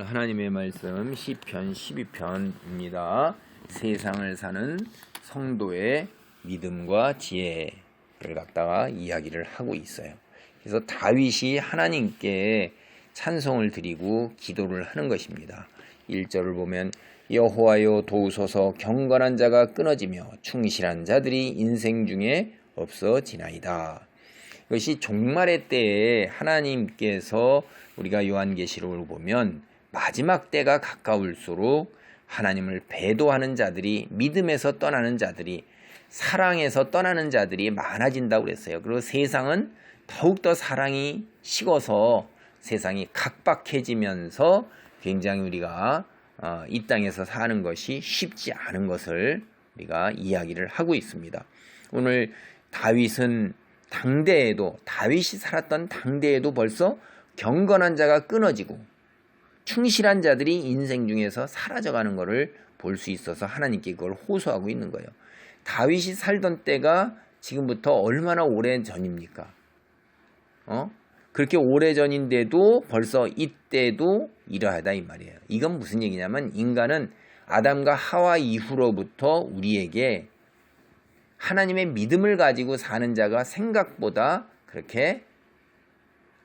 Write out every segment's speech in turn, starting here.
하나님의 말씀 시편 12편입니다. 세상을 사는 성도의 믿음과 지혜를 갖다가 이야기를 하고 있어요. 그래서 다윗이 하나님께 찬송을 드리고 기도를 하는 것입니다. 1절을 보면 여호와여 도우소서 경건한 자가 끊어지며 충실한 자들이 인생 중에 없어지나이다. 이것이 종말의 때에 하나님께서 우리가 요한계시록을 보면 마지막 때가 가까울수록 하나님을 배도하는 자들이, 믿음에서 떠나는 자들이, 사랑에서 떠나는 자들이 많아진다고 그랬어요. 그리고 세상은 더욱더 사랑이 식어서 세상이 각박해지면서 굉장히 우리가 이 땅에서 사는 것이 쉽지 않은 것을 우리가 이야기를 하고 있습니다. 오늘 다윗은 다윗이 살았던 당대에도 벌써 경건한 자가 끊어지고 충실한 자들이 인생 중에서 사라져가는 것을 볼 수 있어서 하나님께 그걸 호소하고 있는 거예요. 다윗이 살던 때가 지금부터 얼마나 오래 전입니까? 그렇게 오래 전인데도 벌써 이때도 이러하다 이 말이에요. 이건 무슨 얘기냐면 인간은 아담과 하와 이후로부터 우리에게 하나님의 믿음을 가지고 사는 자가 생각보다 그렇게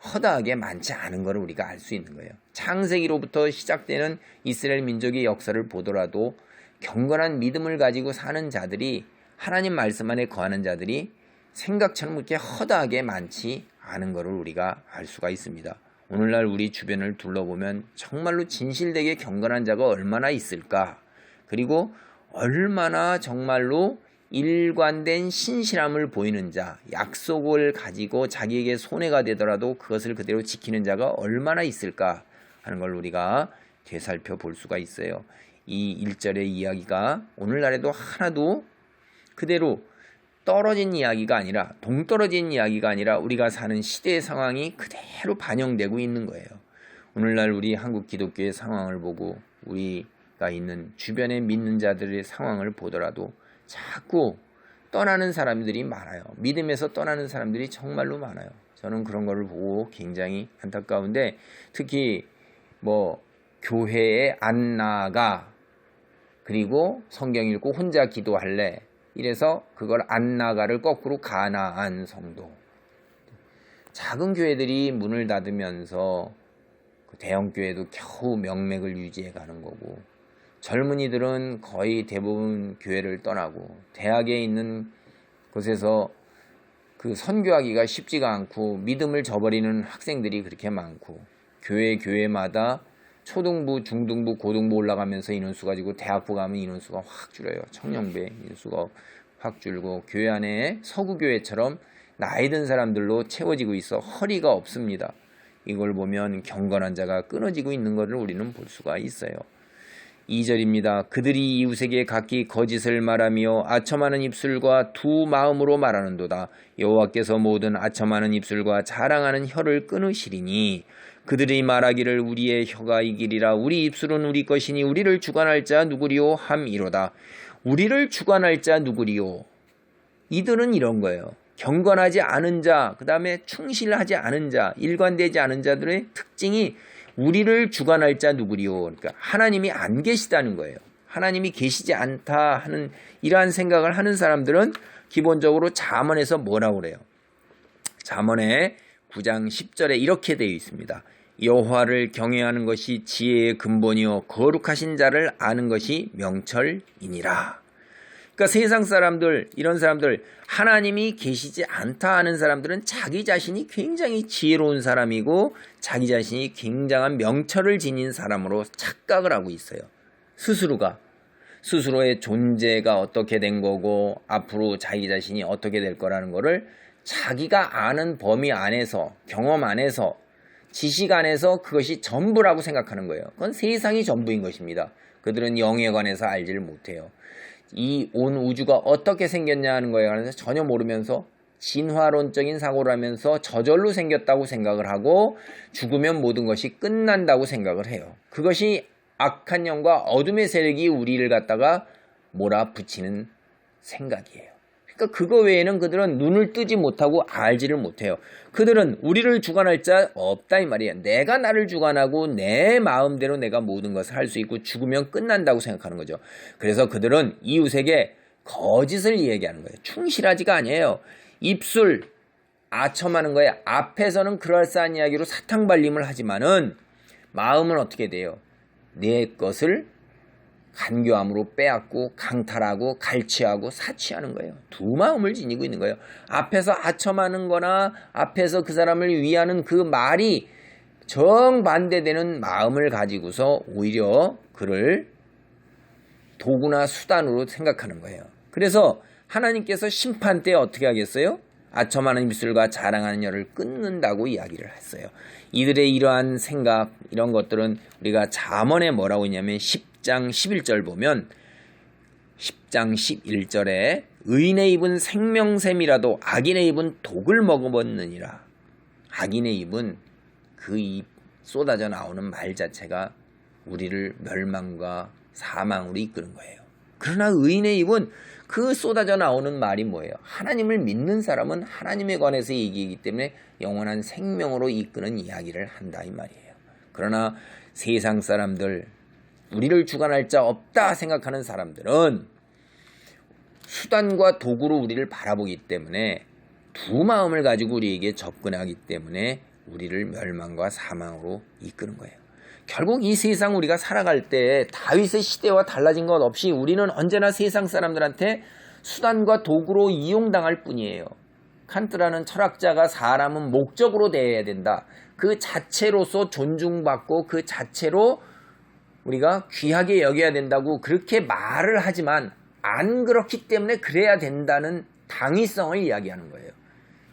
허다하게 많지 않은 것을 우리가 알 수 있는 거예요. 창세기로부터 시작되는 이스라엘 민족의 역사를 보더라도 경건한 믿음을 가지고 사는 자들이, 하나님 말씀 안에 거하는 자들이 생각처럼 그렇게 허다하게 많지 않은 것을 우리가 알 수가 있습니다. 오늘날 우리 주변을 둘러보면 정말로 진실되게 경건한 자가 얼마나 있을까? 그리고 얼마나 정말로 일관된 신실함을 보이는 자, 약속을 가지고 자기에게 손해가 되더라도 그것을 그대로 지키는 자가 얼마나 있을까 하는 걸 우리가 되살펴 볼 수가 있어요. 이 1절의 이야기가 오늘날에도 하나도 그대로 떨어진 이야기가 아니라, 동떨어진 이야기가 아니라 우리가 사는 시대의 상황이 그대로 반영되고 있는 거예요. 오늘날 우리 한국 기독교의 상황을 보고 우리가 있는 주변에 믿는 자들의 상황을 보더라도 자꾸 떠나는 사람들이 많아요. 믿음에서 떠나는 사람들이 정말로 많아요. 저는 그런 거를 보고 굉장히 안타까운데, 특히 교회에 안 나가, 그리고 성경 읽고 혼자 기도할래, 이래서 그걸 안 나가를 거꾸로 가나안 성도. 작은 교회들이 문을 닫으면서 대형 교회도 겨우 명맥을 유지해 가는 거고, 젊은이들은 거의 대부분 교회를 떠나고 대학에 있는 곳에서 그 선교하기가 쉽지가 않고 믿음을 저버리는 학생들이 그렇게 많고, 교회마다 초등부, 중등부, 고등부 올라가면서 인원수 가지고 대학부 가면 인원수가 확 줄어요. 청년배 인수가 확 줄고 교회 안에 서구교회처럼 나이 든 사람들로 채워지고 있어 허리가 없습니다. 이걸 보면 경건한 자가 끊어지고 있는 것을 우리는 볼 수가 있어요. 2절입니다. 그들이 이웃에게 각기 거짓을 말하며 아첨하는 입술과 두 마음으로 말하는도다. 여호와께서 모든 아첨하는 입술과 자랑하는 혀를 끊으시리니 그들이 말하기를 우리의 혀가 이기리라. 우리 입술은 우리 것이니 우리를 주관할 자 누구리요 함이로다. 우리를 주관할 자 누구리요? 이들은 이런 거예요. 경건하지 않은 자, 그 다음에 충실하지 않은 자, 일관되지 않은 자들의 특징이 우리를 주관할 자 누구리요? 그러니까 하나님이 안 계시다는 거예요. 하나님이 계시지 않다 하는 이러한 생각을 하는 사람들은 기본적으로 잠언에서 뭐라고 그래요? 잠언의 9장 10절에 이렇게 되어 있습니다. 여호와를 경외하는 것이 지혜의 근본이요 거룩하신 자를 아는 것이 명철이니라. 그러니까 세상 사람들, 이런 사람들, 하나님이 계시지 않다 하는 사람들은 자기 자신이 굉장히 지혜로운 사람이고 자기 자신이 굉장한 명철을 지닌 사람으로 착각을 하고 있어요. 스스로의 존재가 어떻게 된 거고 앞으로 자기 자신이 어떻게 될 거라는 거를 자기가 아는 범위 안에서, 경험 안에서, 지식 안에서 그것이 전부라고 생각하는 거예요. 그건 세상이 전부인 것입니다. 그들은 영에 관해서 알지를 못해요. 이 온 우주가 어떻게 생겼냐 하는 거에 관해서 전혀 모르면서 진화론적인 사고를 하면서 저절로 생겼다고 생각을 하고 죽으면 모든 것이 끝난다고 생각을 해요. 그것이 악한 영과 어둠의 세력이 우리를 갖다가 몰아붙이는 생각이에요. 그러니까 그거 외에는 그들은 눈을 뜨지 못하고 알지를 못해요. 그들은 우리를 주관할 자 없다 이 말이에요. 내가 나를 주관하고 내 마음대로 내가 모든 것을 할 수 있고 죽으면 끝난다고 생각하는 거죠. 그래서 그들은 이웃에게 거짓을 이야기하는 거예요. 충실하지가 아니에요. 입술 아첨하는 거예요. 앞에서는 그럴싸한 이야기로 사탕발림을 하지만은 마음은 어떻게 돼요? 내 것을 간교함으로 빼앗고 강탈하고 갈취하고 사취하는 거예요. 두 마음을 지니고 있는 거예요. 앞에서 아첨하는 거나 앞에서 그 사람을 위하는 그 말이 정반대되는 마음을 가지고서 오히려 그를 도구나 수단으로 생각하는 거예요. 그래서 하나님께서 심판 때 어떻게 하겠어요? 아첨하는 입술과 자랑하는 혀를 끊는다고 이야기를 했어요. 이들의 이러한 생각, 이런 것들은 우리가 잠언에 뭐라고 했냐면 10장 11절 보면 10장 11절에 의인의 입은 생명샘이라도 악인의 입은 독을 먹어먹느니라. 악인의 입은 그 입 쏟아져 나오는 말 자체가 우리를 멸망과 사망으로 이끄는 거예요. 그러나 의인의 입은 그 쏟아져 나오는 말이 뭐예요? 하나님을 믿는 사람은 하나님에 관해서 얘기이기 때문에 영원한 생명으로 이끄는 이야기를 한다 이 말이에요. 그러나 세상 사람들, 우리를 주관할 자 없다 생각하는 사람들은 수단과 도구로 우리를 바라보기 때문에 두 마음을 가지고 우리에게 접근하기 때문에 우리를 멸망과 사망으로 이끄는 거예요. 결국 이 세상 우리가 살아갈 때 다윗의 시대와 달라진 것 없이 우리는 언제나 세상 사람들한테 수단과 도구로 이용당할 뿐이에요. 칸트라는 철학자가 사람은 목적으로 대해야 된다. 그 자체로서 존중받고 그 자체로 우리가 귀하게 여겨야 된다고 그렇게 말을 하지만 안 그렇기 때문에 그래야 된다는 당위성을 이야기하는 거예요.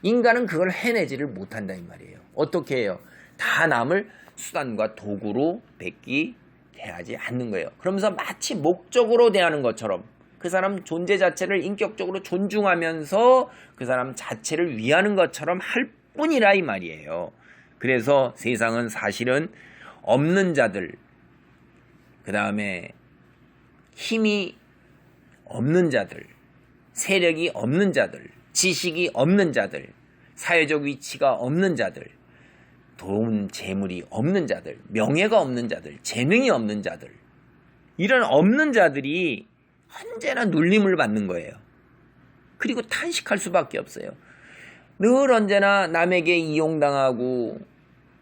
인간은 그걸 해내지를 못한다 이 말이에요. 어떻게 해요? 다 남을 수단과 도구로 뵙기 대하지 않는 거예요. 그러면서 마치 목적으로 대하는 것처럼 그 사람 존재 자체를 인격적으로 존중하면서 그 사람 자체를 위하는 것처럼 할 뿐이라 이 말이에요. 그래서 세상은 사실은 없는 자들, 그 다음에 힘이 없는 자들, 세력이 없는 자들, 지식이 없는 자들, 사회적 위치가 없는 자들, 돈, 재물이 없는 자들, 명예가 없는 자들, 재능이 없는 자들, 이런 없는 자들이 언제나 눌림을 받는 거예요. 그리고 탄식할 수밖에 없어요. 늘 언제나 남에게 이용당하고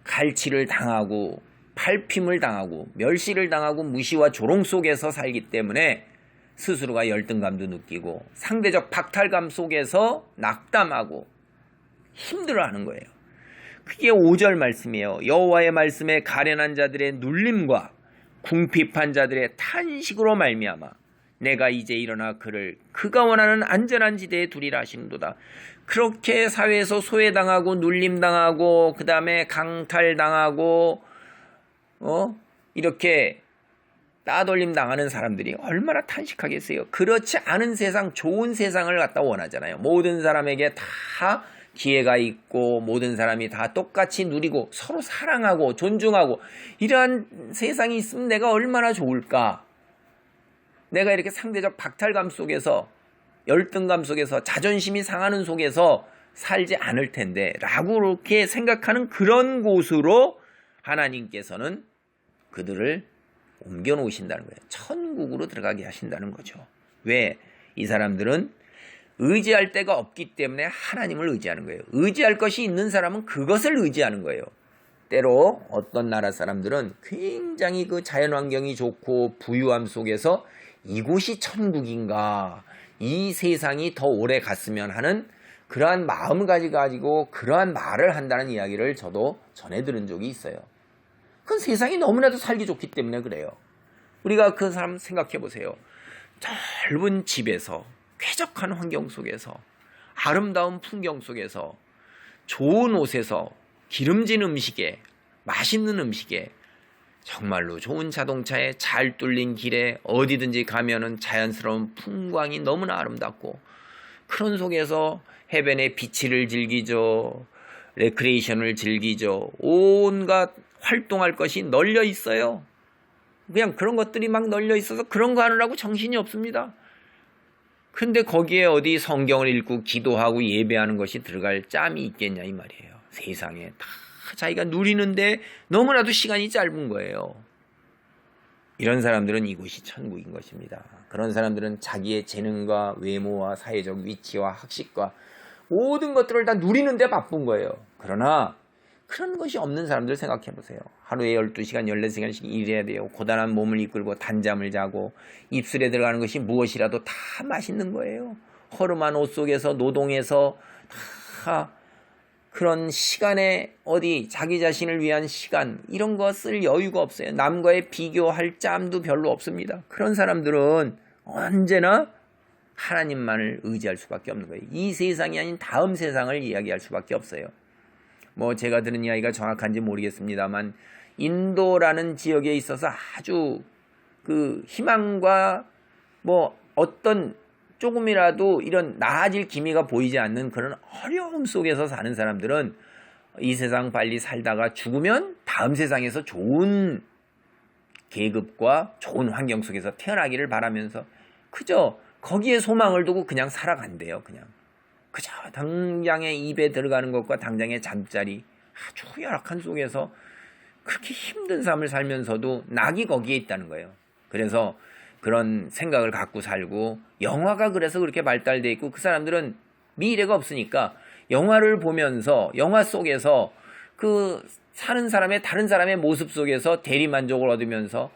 갈취를 당하고 팔핌을 당하고 멸시를 당하고 무시와 조롱 속에서 살기 때문에 스스로가 열등감도 느끼고 상대적 박탈감 속에서 낙담하고 힘들어하는 거예요. 그게 5절 말씀이에요. 여호와의 말씀에 가련한 자들의 눌림과 궁핍한 자들의 탄식으로 말미암아 내가 이제 일어나 그를 그가 원하는 안전한 지대에 두리라 하시는도다. 그렇게 사회에서 소외당하고 눌림당하고 그 다음에 강탈당하고 이렇게 따돌림 당하는 사람들이 얼마나 탄식하겠어요. 그렇지 않은 세상, 좋은 세상을 갖다 원하잖아요. 모든 사람에게 다 기회가 있고 모든 사람이 다 똑같이 누리고 서로 사랑하고 존중하고 이러한 세상이 있으면 내가 얼마나 좋을까. 내가 이렇게 상대적 박탈감 속에서 열등감 속에서 자존심이 상하는 속에서 살지 않을 텐데 라고 그렇게 생각하는 그런 곳으로 하나님께서는 그들을 옮겨 놓으신다는 거예요. 천국으로 들어가게 하신다는 거죠. 왜? 이 사람들은 의지할 데가 없기 때문에 하나님을 의지하는 거예요. 의지할 것이 있는 사람은 그것을 의지하는 거예요. 때로 어떤 나라 사람들은 굉장히 그 자연환경이 좋고 부유함 속에서 이곳이 천국인가, 이 세상이 더 오래 갔으면 하는 그러한 마음을 가지고 그러한 말을 한다는 이야기를 저도 전해 들은 적이 있어요. 그건 세상이 너무나도 살기 좋기 때문에 그래요. 우리가 그 사람 생각해 보세요. 넓은 집에서 쾌적한 환경 속에서 아름다운 풍경 속에서 좋은 옷에서 기름진 음식에 맛있는 음식에 정말로 좋은 자동차에 잘 뚫린 길에 어디든지 가면은 자연스러운 풍광이 너무나 아름답고 그런 속에서 해변의 비치를 즐기죠. 레크레이션을 즐기죠. 온갖 활동할 것이 널려 있어요. 그냥 그런 것들이 막 널려 있어서 그런 거 하느라고 정신이 없습니다. 근데 거기에 어디 성경을 읽고 기도하고 예배하는 것이 들어갈 짬이 있겠냐 이 말이에요. 세상에 다 자기가 누리는데 너무나도 시간이 짧은 거예요. 이런 사람들은 이곳이 천국인 것입니다. 그런 사람들은 자기의 재능과 외모와 사회적 위치와 학식과 모든 것들을 다 누리는데 바쁜 거예요. 그러나 그런 것이 없는 사람들 생각해 보세요. 하루에 12시간, 14시간씩 일해야 돼요. 고단한 몸을 이끌고 단잠을 자고 입술에 들어가는 것이 무엇이라도 다 맛있는 거예요. 허름한 옷 속에서 노동해서 다 그런 시간에 어디 자기 자신을 위한 시간 이런 거 쓸 여유가 없어요. 남과의 비교할 짬도 별로 없습니다. 그런 사람들은 언제나 하나님만을 의지할 수밖에 없는 거예요. 이 세상이 아닌 다음 세상을 이야기할 수밖에 없어요. 뭐 제가 들은 이야기가 정확한지 모르겠습니다만 인도라는 지역에 있어서 아주 그 희망과 뭐 어떤 조금이라도 이런 나아질 기미가 보이지 않는 그런 어려움 속에서 사는 사람들은 이 세상 빨리 살다가 죽으면 다음 세상에서 좋은 계급과 좋은 환경 속에서 태어나기를 바라면서 그저 거기에 소망을 두고 그냥 살아간대요. 그저 당장에 입에 들어가는 것과 당장의 잠자리 아주 열악한 속에서 그렇게 힘든 삶을 살면서도 낙이 거기에 있다는 거예요. 그래서 그런 생각을 갖고 살고 영화가 그래서 그렇게 발달돼 있고 그 사람들은 미래가 없으니까 영화를 보면서 영화 속에서 그 사는 사람의 다른 사람의 모습 속에서 대리만족을 얻으면서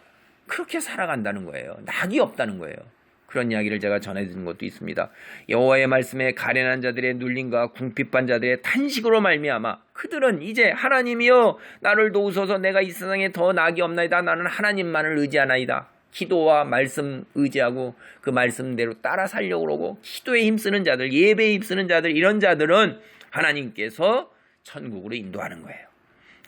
그렇게 살아간다는 거예요. 낙이 없다는 거예요. 그런 이야기를 제가 전해드린 것도 있습니다. 여호와의 말씀에 가련한 자들의 눌림과 궁핍한 자들의 탄식으로 말미암아 그들은 이제 하나님이여 나를 도우소서 내가 이 세상에 더 낙이 없나이다. 나는 하나님만을 의지하나이다. 기도와 말씀 의지하고 그 말씀대로 따라 살려고 그러고 기도에 힘쓰는 자들, 예배에 힘쓰는 자들 이런 자들은 하나님께서 천국으로 인도하는 거예요.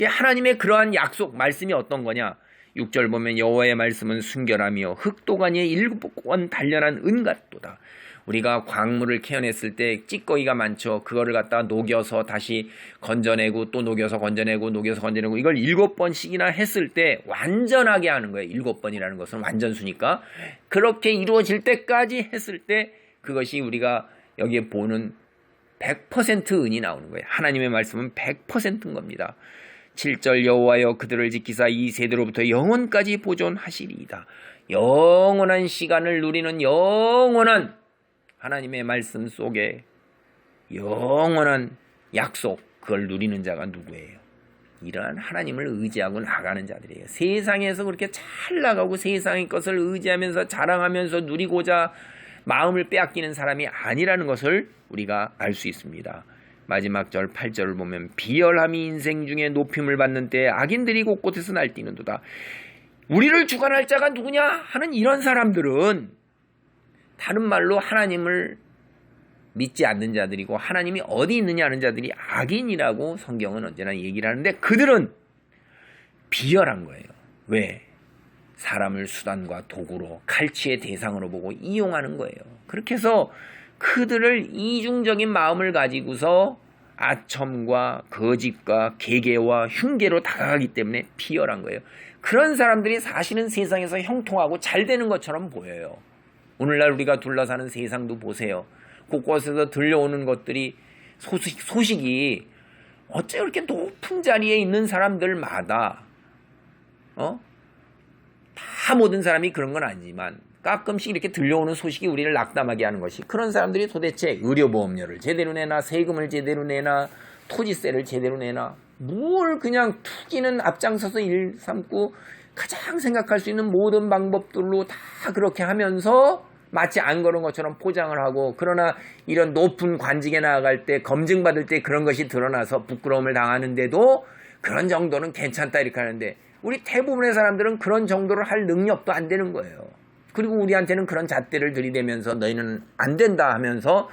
하나님의 그러한 약속, 말씀이 어떤 거냐? 6절 보면 여호와의 말씀은 순결하며 흙도가니에 7번 단련한 은 같도다. 우리가 광물을 캐어냈을 때 찌꺼기가 많죠. 그거를 갖다 녹여서 다시 건져내고 또 녹여서 건져내고 녹여서 건져내고 이걸 7번씩이나 했을 때 완전하게 하는 거예요. 7번이라는 것은 완전수니까. 그렇게 이루어질 때까지 했을 때 그것이 우리가 여기에 보는 100% 은이 나오는 거예요. 하나님의 말씀은 100%인 겁니다. 7절 여호와여 그들을 지키사 이 세대로부터 영원까지 보존하시리이다. 영원한 시간을 누리는 영원한 하나님의 말씀 속에 영원한 약속 그걸 누리는 자가 누구예요? 이러한 하나님을 의지하고 나가는 자들이에요. 세상에서 그렇게 잘 나가고 세상의 것을 의지하면서 자랑하면서 누리고자 마음을 빼앗기는 사람이 아니라는 것을 우리가 알 수 있습니다. 마지막 절 8절을 보면 비열함이 인생 중에 높임을 받는 때에 악인들이 곳곳에서 날뛰는도다. 우리를 주관할 자가 누구냐 하는 이런 사람들은 다른 말로 하나님을 믿지 않는 자들이고 하나님이 어디 있느냐 하는 자들이 악인이라고 성경은 언제나 얘기를 하는데 그들은 비열한 거예요. 왜? 사람을 수단과 도구로 칼치의 대상으로 보고 이용하는 거예요. 그렇게 해서 그들을 이중적인 마음을 가지고서 아첨과 거짓과 계계와 흉계로 다가가기 때문에 비열한 거예요. 그런 사람들이 사실은 세상에서 형통하고 잘 되는 것처럼 보여요. 오늘날 우리가 둘러사는 세상도 보세요. 곳곳에서 들려오는 것들이 소식이 어째 그렇게 높은 자리에 있는 사람들마다 다 모든 사람이 그런 건 아니지만 가끔씩 이렇게 들려오는 소식이 우리를 낙담하게 하는 것이 그런 사람들이 도대체 의료보험료를 제대로 내나 세금을 제대로 내나 토지세를 제대로 내나 뭘 그냥 투기는 앞장서서 일 삼고 가장 생각할 수 있는 모든 방법들로 다 그렇게 하면서 마치 안 그런 것처럼 포장을 하고 그러나 이런 높은 관직에 나아갈 때 검증받을 때 그런 것이 드러나서 부끄러움을 당하는데도 그런 정도는 괜찮다 이렇게 하는데 우리 대부분의 사람들은 그런 정도를 할 능력도 안 되는 거예요. 그리고 우리한테는 그런 잣대를 들이대면서 너희는 안 된다 하면서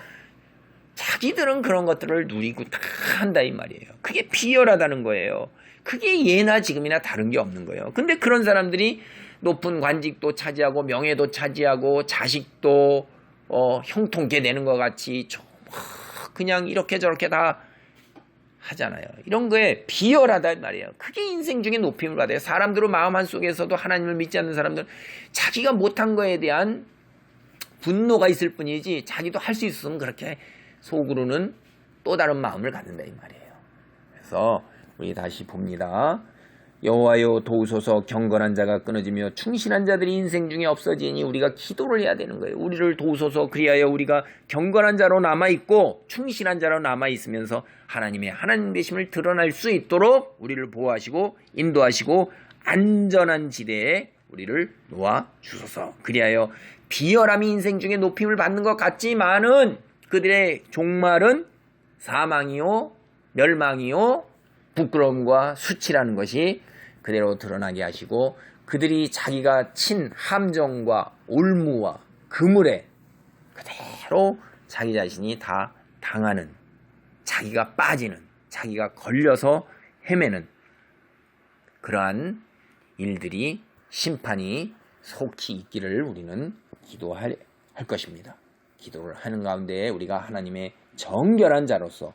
자기들은 그런 것들을 누리고 다 한다 이 말이에요. 그게 비열하다는 거예요. 그게 예나 지금이나 다른 게 없는 거예요. 근데 그런 사람들이 높은 관직도 차지하고 명예도 차지하고 자식도 형통케 되는 것 같이 그냥 이렇게 저렇게 다 하잖아요. 이런 거에 비열하다 말이에요. 그게 인생 중에 높임을 받아요. 사람들은 마음 한속에서도 하나님을 믿지 않는 사람들은 자기가 못한 거에 대한 분노가 있을 뿐이지 자기도 할 수 있으면 그렇게 속으로는 또 다른 마음을 갖는다 이 말이에요. 그래서 우리 다시 봅니다. 여호와여 도우소서. 경건한 자가 끊어지며 충실한 자들이 인생 중에 없어지니 우리가 기도를 해야 되는 거예요. 우리를 도우소서. 그리하여 우리가 경건한 자로 남아있고 충실한 자로 남아있으면서 하나님의 하나님 되심을 드러날 수 있도록 우리를 보호하시고 인도하시고 안전한 지대에 우리를 놓아주소서. 그리하여 비열함이 인생 중에 높임을 받는 것 같지만은 그들의 종말은 사망이요 멸망이요 부끄러움과 수치라는 것이 그대로 드러나게 하시고 그들이 자기가 친 함정과 올무와 그물에 그대로 자기 자신이 다 당하는, 자기가 빠지는, 자기가 걸려서 헤매는 그러한 일들이 심판이 속히 있기를 우리는 기도할 것입니다. 기도를 하는 가운데 우리가 하나님의 정결한 자로서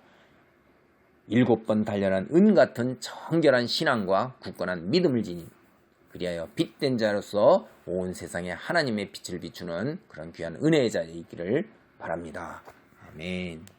7번 단련한 은 같은 정결한 신앙과 굳건한 믿음을 지닌 그리하여 빛된 자로서 온 세상에 하나님의 빛을 비추는 그런 귀한 은혜의 자리에 있기를 바랍니다. 아멘.